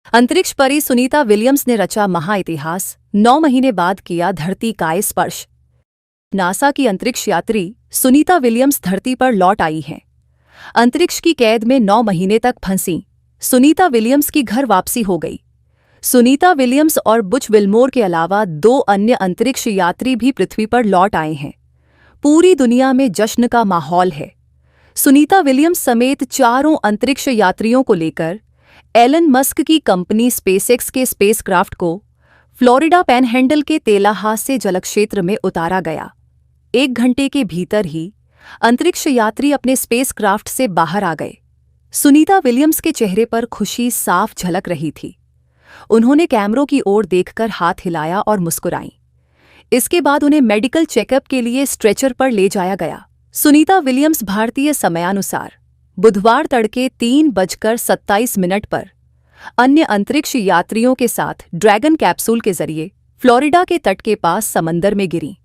अंतरिक्ष परी सुनीता विलियम्स ने रचा महाइतिहास। 9 महीने बाद किया धरती का स्पर्श। नासा की अंतरिक्ष यात्री सुनीता विलियम्स धरती पर लौट आई हैं। अंतरिक्ष की कैद में 9 महीने तक फंसी सुनीता विलियम्स की घर वापसी हो गई। सुनीता विलियम्स और बुच विल्मोर के अलावा 2 अन्य अंतरिक्ष यात्री भी पृथ्वी पर लौट आए हैं। पूरी दुनिया में जश्न का माहौल है। सुनीता विलियम्स समेत 4 अंतरिक्ष यात्रियों को लेकर एलन मस्क की कंपनी स्पेसएक्स के स्पेसक्राफ्ट को फ्लोरिडा पैनहैंडल के तेलाहासे जलक्षेत्र में उतारा गया। 1 घंटे के भीतर ही अंतरिक्ष यात्री अपने स्पेसक्राफ्ट से बाहर आ गए। सुनीता विलियम्स के चेहरे पर खुशी साफ झलक रही थी। उन्होंने कैमरों की ओर देखकर हाथ हिलाया और मुस्कुराईं। इसके बाद उन्हें मेडिकल चेकअप के लिए स्ट्रेचर पर ले जाया गया। सुनीता विलियम्स भारतीय समयानुसार बुधवार तड़के 3:27 पर अन्य अंतरिक्ष यात्रियों के साथ ड्रैगन कैप्सूल के जरिए फ्लोरिडा के तट के पास समंदर में गिरीं।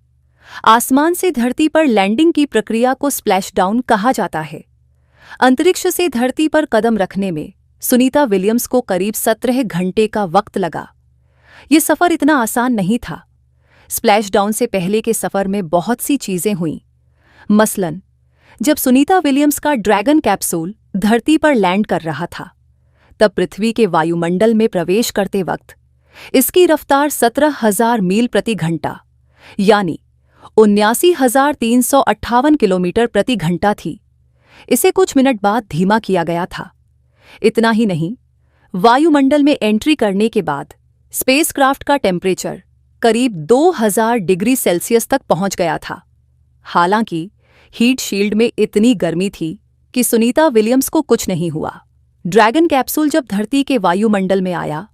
आसमान से धरती पर लैंडिंग की प्रक्रिया को स्प्लैशडाउन कहा जाता है। अंतरिक्ष से धरती पर कदम रखने में सुनीता विलियम्स को करीब 17 घंटे का वक्त लगा। ये सफ़र इतना आसान नहीं था। स्प्लैशडाउन से पहले के सफ़र में बहुत सी चीज़ें हुईं। मसलन, जब सुनीता विलियम्स का ड्रैगन कैप्सूल धरती पर लैंड कर रहा था, तब पृथ्वी के वायुमंडल में प्रवेश करते वक्त इसकी रफ्तार 17,000 मील प्रति घंटा यानी 79,358 किलोमीटर प्रति घंटा थी। इसे कुछ मिनट बाद धीमा किया गया था। इतना ही नहीं, वायुमंडल में एंट्री करने के बाद स्पेसक्राफ्ट का टेम्परेचर करीब 2000 डिग्री सेल्सियस तक पहुंच गया था। हालांकि हीट शील्ड में इतनी गर्मी थी कि सुनीता विलियम्स को कुछ नहीं हुआ। ड्रैगन कैप्सूल जब धरती के वायुमंडल में आया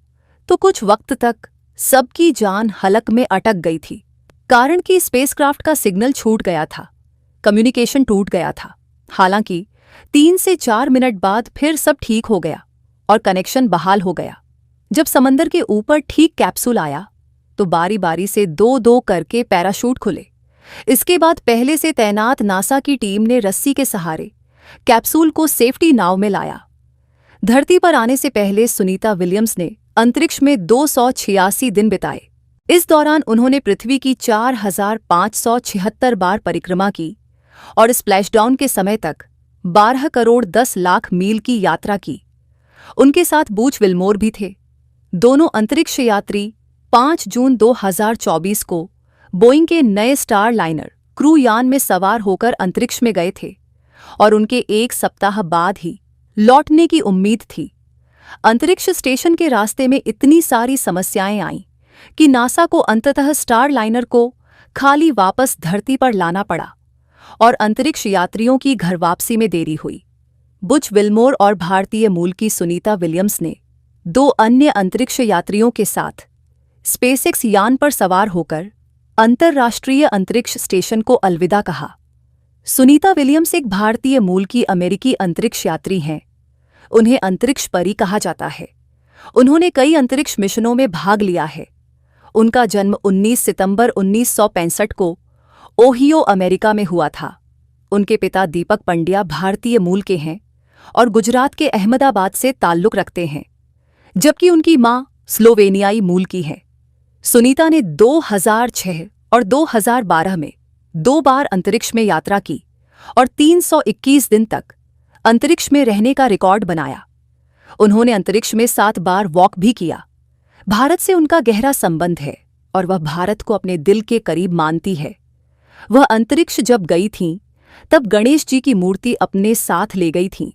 तो कुछ वक्त तक सबकी जान हलक में अटक गई थी, कारण कि स्पेसक्राफ्ट का सिग्नल छूट गया था, कम्युनिकेशन टूट गया था। हालांकि 3 से 4 मिनट बाद फिर सब ठीक हो गया और कनेक्शन बहाल हो गया। जब समंदर के ऊपर ठीक कैप्सूल आया तो बारी बारी से 2-2 करके पैराशूट खुले। इसके बाद पहले से तैनात नासा की टीम ने रस्सी के सहारे कैप्सूल को सेफ्टी नाव में लाया। धरती पर आने से पहले सुनीता विलियम्स ने अंतरिक्ष में 286 दिन बिताए। इस दौरान उन्होंने पृथ्वी की 4,576 बार परिक्रमा की और स्प्लैशडाउन के समय तक 12 करोड़ 10 लाख मील की यात्रा की। उनके साथ बुच विल्मोर भी थे। दोनों अंतरिक्ष यात्री 5 जून 2024 को बोइंग के नए स्टार लाइनर क्रू यान में सवार होकर अंतरिक्ष में गए थे और उनके 1 सप्ताह बाद ही लौटने की उम्मीद थी। अंतरिक्ष स्टेशन के रास्ते में इतनी सारी समस्याएं आईं कि नासा को अंततः स्टार लाइनर को खाली वापस धरती पर लाना पड़ा और अंतरिक्ष यात्रियों की घर वापसी में देरी हुई। बुच विल्मोर और भारतीय मूल की सुनीता विलियम्स ने 2 अन्य अंतरिक्ष यात्रियों के साथ स्पेसएक्स यान पर सवार होकर अंतर्राष्ट्रीय अंतरिक्ष स्टेशन को अलविदा कहा। सुनीता विलियम्स एक भारतीय मूल की अमेरिकी अंतरिक्ष यात्री हैं। उन्हें अंतरिक्ष परी कहा जाता है। उन्होंने कई अंतरिक्ष मिशनों में भाग लिया है। उनका जन्म 19 सितंबर 1965 को ओहियो, अमेरिका में हुआ था। उनके पिता दीपक पंड्या भारतीय मूल के हैं और गुजरात के अहमदाबाद से ताल्लुक़ रखते हैं, जबकि उनकी मां स्लोवेनियाई मूल की है। सुनीता ने 2006 और 2012 में 2 बार अंतरिक्ष में यात्रा की और 321 दिन तक अंतरिक्ष में रहने का रिकॉर्ड बनाया। उन्होंने अंतरिक्ष में 7 बार वॉक भी किया। भारत से उनका गहरा संबंध है और वह भारत को अपने दिल के करीब मानती है। वह अंतरिक्ष जब गई थीं, तब गणेश जी की मूर्ति अपने साथ ले गई थीं।